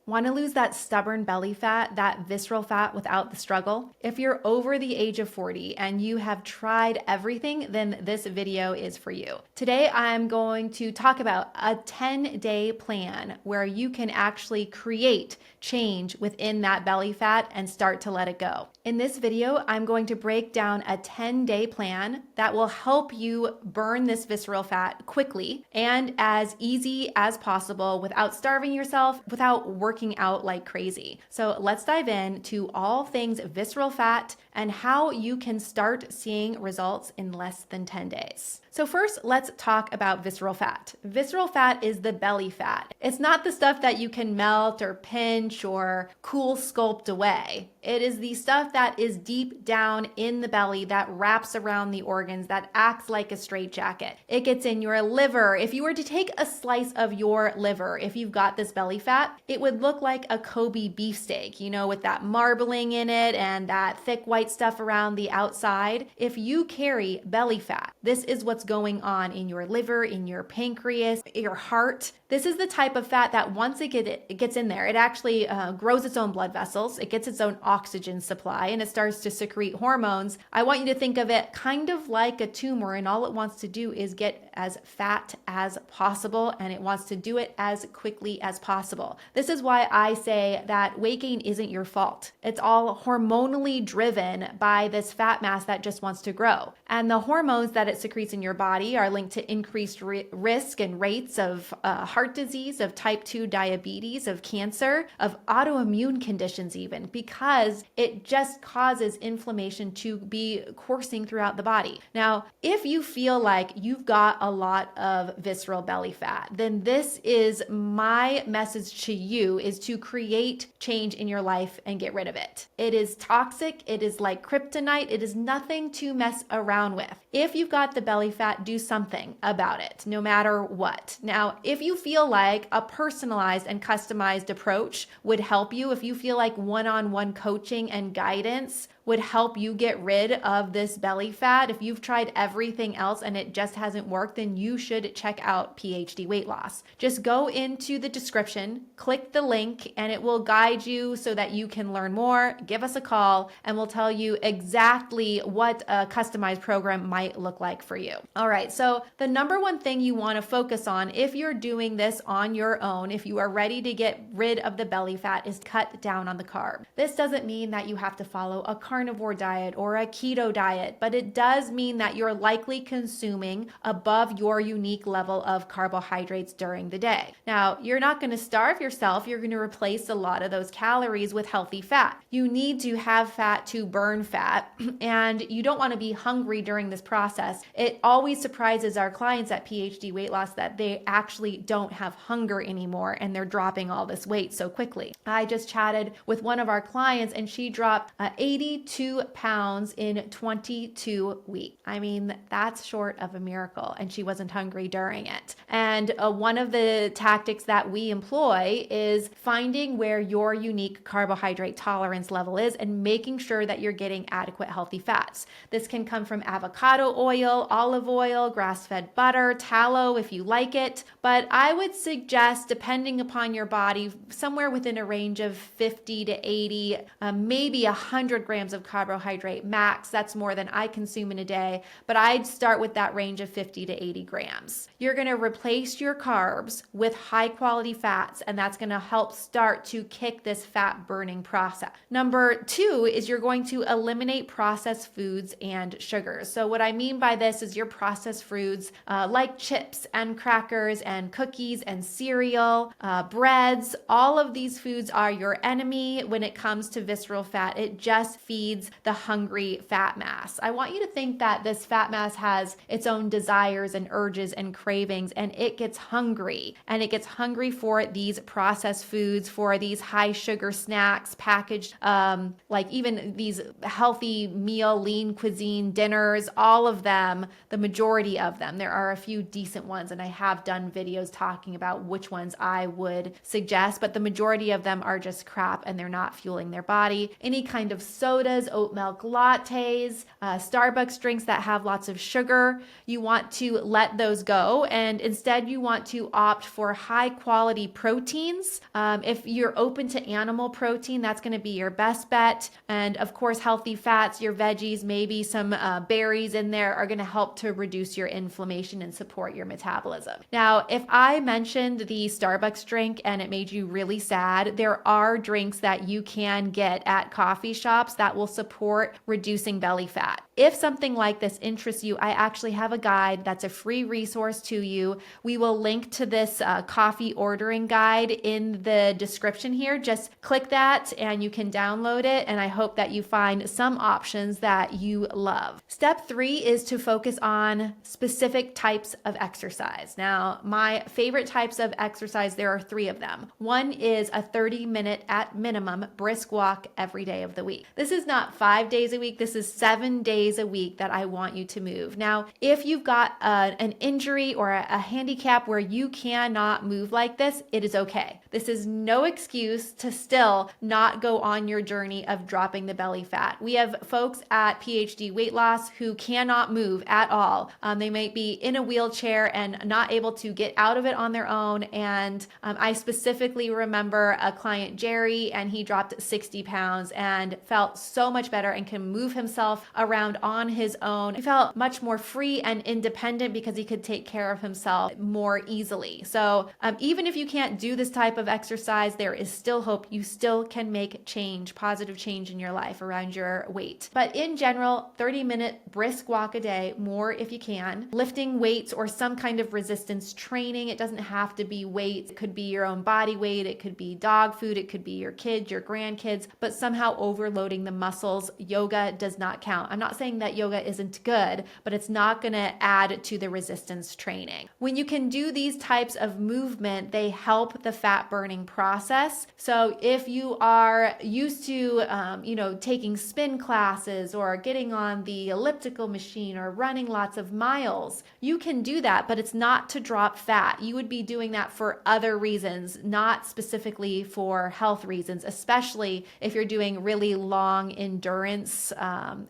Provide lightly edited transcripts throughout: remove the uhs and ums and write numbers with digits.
Want to lose that stubborn belly fat, that visceral fat without the struggle? If you're over the age of 40 and you have tried everything, then this video is for you. Today, I'm going to talk about a 10-day plan where you can actually create change within that belly fat and start to let it go. In this video, I'm going to break down a 10-day plan that will help you burn this visceral fat quickly and as easy as possible without starving yourself, without working out like crazy. So let's dive in to all things visceral fat and how you can start seeing results in less than 10 days. So first, let's talk about visceral fat. Visceral fat is the belly fat. It's not the stuff that you can melt or pinch or cool sculpt away. It is the stuff that is deep down in the belly that wraps around the organs, that acts like a straitjacket. It gets in your liver. If you were to take a slice of your liver, if you've got this belly fat, it would look like a Kobe beefsteak, with that marbling in it and that thick white stuff around the outside. If you carry belly fat, this is what's going on in your liver, in your pancreas, your heart. This is the type of fat that once it gets in there, it actually grows its own blood vessels, it gets its own oxygen supply, and it starts to secrete hormones. I want you to think of it kind of like a tumor, and all it wants to do is get as fat as possible, and it wants to do it as quickly as possible. This is why I say that weight gain isn't your fault. It's all hormonally driven by this fat mass that just wants to grow. And the hormones that it secretes in your body are linked to increased risk and rates of heart disease, of type 2 diabetes, of cancer, of autoimmune conditions even, because it just causes inflammation to be coursing throughout the body. Now, if you feel like you've got a lot of visceral belly fat, then this is my message to you, is to create change in your life and get rid of it. It is toxic. It is like kryptonite. It is nothing to mess around with. If you've got the belly fat, do something about it, no matter what. Now, if you feel like a personalized and customized approach would help you, if you feel like one-on-one coaching and guidance would help you get rid of this belly fat, if you've tried everything else and it just hasn't worked, then you should check out PhD Weight Loss. Just go into the description, click the link, and it will guide you so that you can learn more. Give us a call and we'll tell you exactly what a customized program might look like for you. All right, so the number one thing you want to focus on if you're doing this on your own, if you are ready to get rid of the belly fat, is cut down on the carb. This doesn't mean that you have to follow a carnivore diet or a keto diet, but it does mean that you're likely consuming above your unique level of carbohydrates during the day. Now, you're not going to starve yourself. You're going to replace a lot of those calories with healthy fat. You need to have fat to burn fat, and you don't want to be hungry during this process. It always surprises our clients at PhD Weight Loss that they actually don't have hunger anymore and they're dropping all this weight so quickly. I just chatted with one of our clients and she dropped 82 pounds in 22 weeks. I mean, that's short of a miracle, and she wasn't hungry during it. And one of the tactics that we employ is finding where your unique carbohydrate tolerance level is and making sure that you're getting adequate healthy fats. This can come from avocado oil, olive oil, grass-fed butter, tallow if you like it, but I would suggest, depending upon your body, somewhere within a range of 50 to 80, maybe 100 grams of carbohydrate max. That's more than I consume in a day, but I'd start with that range of 50 to 80 grams. You're going to replace your carbs with high quality fats, and that's going to help start to kick this fat burning process. Number two is you're going to eliminate processed foods and sugars. So what I mean by this is your processed foods like chips and crackers and cookies and cereal, breads. All of these foods are your enemy when it comes to visceral fat. It just feeds the hungry fat mass. I want you to think that this fat mass has its own desires and urges and cravings, and it gets hungry. And it gets hungry for these processed foods, for these high sugar snacks, packaged, like even these healthy meal, lean cuisine dinners, all of them, the majority of them. There are a few decent ones, and I have done videos talking about which ones I would suggest, but the majority of them are just crap and they're not fueling their body. Any kind of soda matchas, oat milk lattes, Starbucks drinks that have lots of sugar. You want to let those go, and instead you want to opt for high quality proteins. If you're open to animal protein, that's going to be your best bet. And of course, healthy fats, your veggies, maybe some berries in there are going to help to reduce your inflammation and support your metabolism. Now, if I mentioned the Starbucks drink and it made you really sad, there are drinks that you can get at coffee shops that will support reducing belly fat. If something like this interests you, I actually have a guide that's a free resource to you. We will link to this coffee ordering guide in the description here. Just click that and you can download it, and I hope that you find some options that you love. Step 3 is to focus on specific types of exercise. Now, my favorite types of exercise, there are 3 of them. One is a 30-minute at minimum brisk walk every day of the week. This is not 5 days a week. This is 7 days a week that I want you to move. Now, if you've got an injury or a handicap where you cannot move like this, it is okay. This is no excuse to still not go on your journey of dropping the belly fat. We have folks at PhD Weight Loss who cannot move at all. They might be in a wheelchair and not able to get out of it on their own. And I specifically remember a client, Jerry, and he dropped 60 pounds and felt so much better and can move himself around on his own. He felt much more free and independent because he could take care of himself more easily. So even if you can't do this type of exercise, there is still hope. You still can make change, positive change in your life around your weight. But in general, 30-minute brisk walk a day, more if you can. Lifting weights or some kind of resistance training. It doesn't have to be weights. It could be your own body weight. It could be dog food. It could be your kids, your grandkids, but somehow overloading the muscles. Yoga does not count. I'm not saying that yoga isn't good, but it's not going to add to the resistance training. When you can do these types of movement, they help the fat burning process. So if you are used to, taking spin classes or getting on the elliptical machine or running lots of miles, you can do that, but it's not to drop fat. You would be doing that for other reasons, not specifically for health reasons, especially if you're doing really long endurance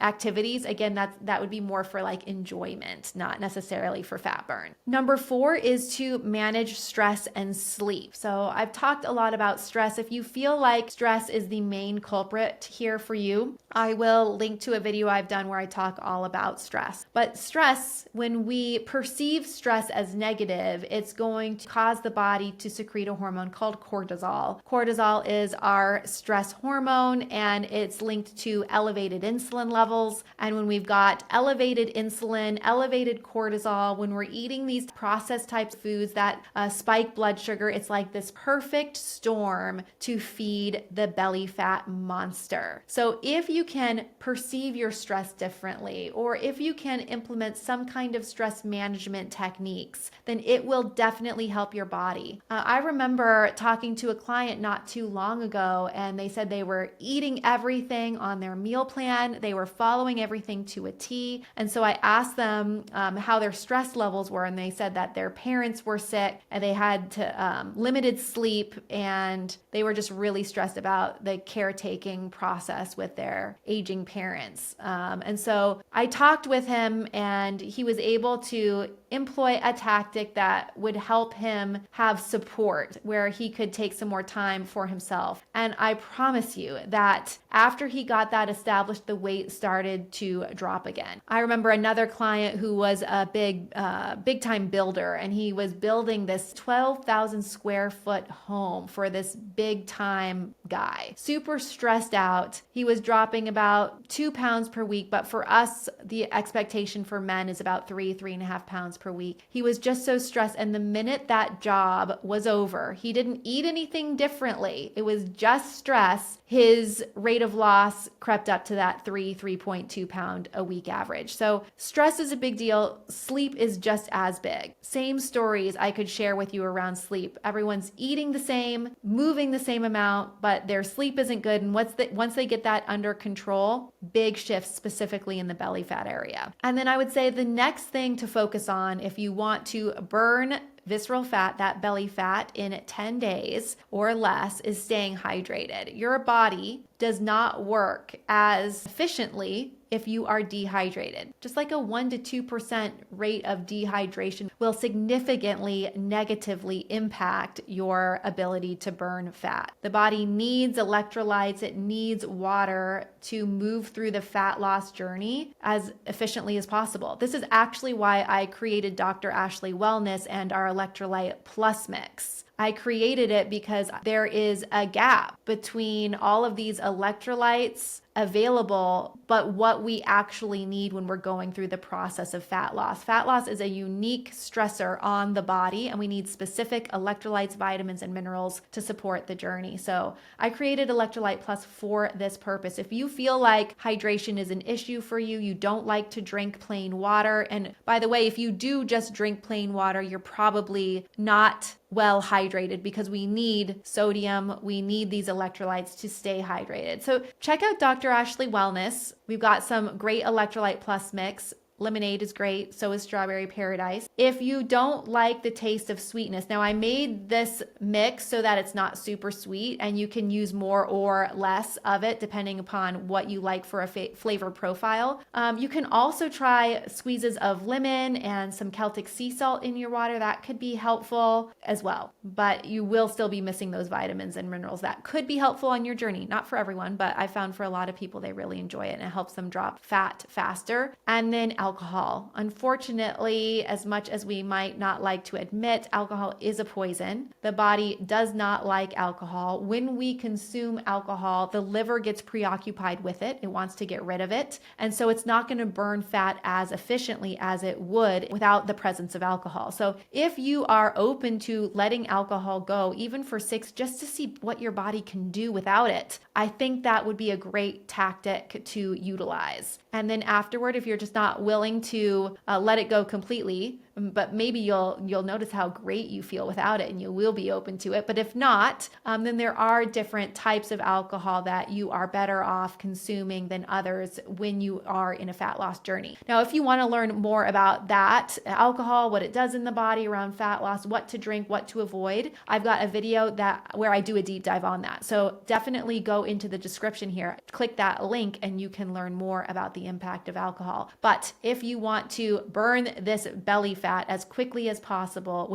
activities. Again, that would be more for like enjoyment, not necessarily for fat burn. Number 4 is to manage stress and sleep. So I've talked a lot about stress. If you feel like stress is the main culprit here for you, I will link to a video I've done where I talk all about stress. But stress, when we perceive stress as negative, it's going to cause the body to secrete a hormone called cortisol. Cortisol is our stress hormone, and it's linked to elevated insulin levels. And when we've got elevated insulin, elevated cortisol, when we're eating these processed types of foods that spike blood sugar, it's like this perfect storm to feed the belly fat monster. So if you can perceive your stress differently, or if you can implement some kind of stress management techniques, then it will definitely help your body. I remember talking to a client not too long ago, and they said they were eating everything on their meal plan. They were following everything to a T. And so I asked them how their stress levels were, and they said that their parents were sick and they had to limited sleep, and they were just really stressed about the caretaking process with their aging parents. And so I talked with him, and he was able to employ a tactic that would help him have support where he could take some more time for himself. And I promise you that after he got that established, the weight started to drop again. I remember another client who was a big time builder, and he was building this 12,000 square foot home for this big time guy. Super stressed out. He was dropping about 2 pounds per week, but for us, the expectation for men is about 3.5 pounds per week. He was just so stressed. And the minute that job was over, he didn't eat anything differently. It was just stress. His rate of loss crept up to that 3.2 pound a week average. So stress is a big deal. Sleep is just as big. Same stories I could share with you around sleep. Everyone's eating the same, moving the same amount, but their sleep isn't good. And once they get that under control, big shifts specifically in the belly fat area. And then I would say the next thing to focus on if you want to burn visceral fat, that belly fat, in 10 days or less is staying hydrated. Your body does not work as efficiently if you are dehydrated. Just like a 1 to 2% rate of dehydration will significantly negatively impact your ability to burn fat. The body needs electrolytes, it needs water to move through the fat loss journey as efficiently as possible. This is actually why I created Dr. Ashley Wellness and our Electrolyte Plus mix. I created it because there is a gap between all of these electrolytes available, but what we actually need when we're going through the process of fat loss. Fat loss is a unique stressor on the body, and we need specific electrolytes, vitamins, and minerals to support the journey. So I created Electrolyte Plus for this purpose. If you feel like hydration is an issue for you, you don't like to drink plain water, and by the way, if you do just drink plain water, you're probably not well hydrated because we need sodium, we need these electrolytes to stay hydrated. So check out Dr. Ashley Wellness. We've got some great Electrolyte Plus mix. Lemonade is great, so is Strawberry Paradise. If you don't like the taste of sweetness, now I made this mix so that it's not super sweet and you can use more or less of it depending upon what you like for a flavor profile. You can also try squeezes of lemon and some Celtic sea salt in your water. That could be helpful as well, but you will still be missing those vitamins and minerals that could be helpful on your journey. Not for everyone, but I found for a lot of people they really enjoy it and it helps them drop fat faster. And then alcohol. Unfortunately, as much as we might not like to admit, alcohol is a poison. The body does not like alcohol. When we consume alcohol, the liver gets preoccupied with it. It wants to get rid of it. And so it's not going to burn fat as efficiently as it would without the presence of alcohol. So if you are open to letting alcohol go, even for 6, just to see what your body can do without it, I think that would be a great tactic to utilize. And then afterward, if you're just not willing to let it go completely, but maybe you'll notice how great you feel without it and you will be open to it. But if not, then there are different types of alcohol that you are better off consuming than others when you are in a fat loss journey. Now, if you want to learn more about that, alcohol, what it does in the body around fat loss, what to drink, what to avoid, I've got a video where I do a deep dive on that. So definitely go into the description here, click that link, and you can learn more about the impact of alcohol. But if you want to burn this belly fat as quickly as possible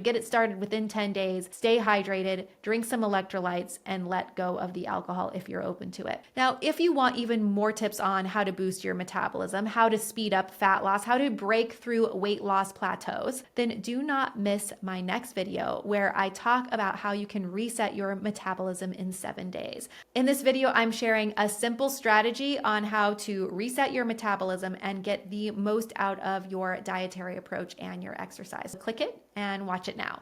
get it started within 10 days, stay hydrated, drink some electrolytes, and let go of the alcohol if you're open to it. Now, if you want even more tips on how to boost your metabolism, how to speed up fat loss, how to break through weight loss plateaus, then do not miss my next video where I talk about how you can reset your metabolism in 7 days. In this video, I'm sharing a simple strategy on how to reset your metabolism and get the most out of your dietary approach and your exercise. Click it and watch it now.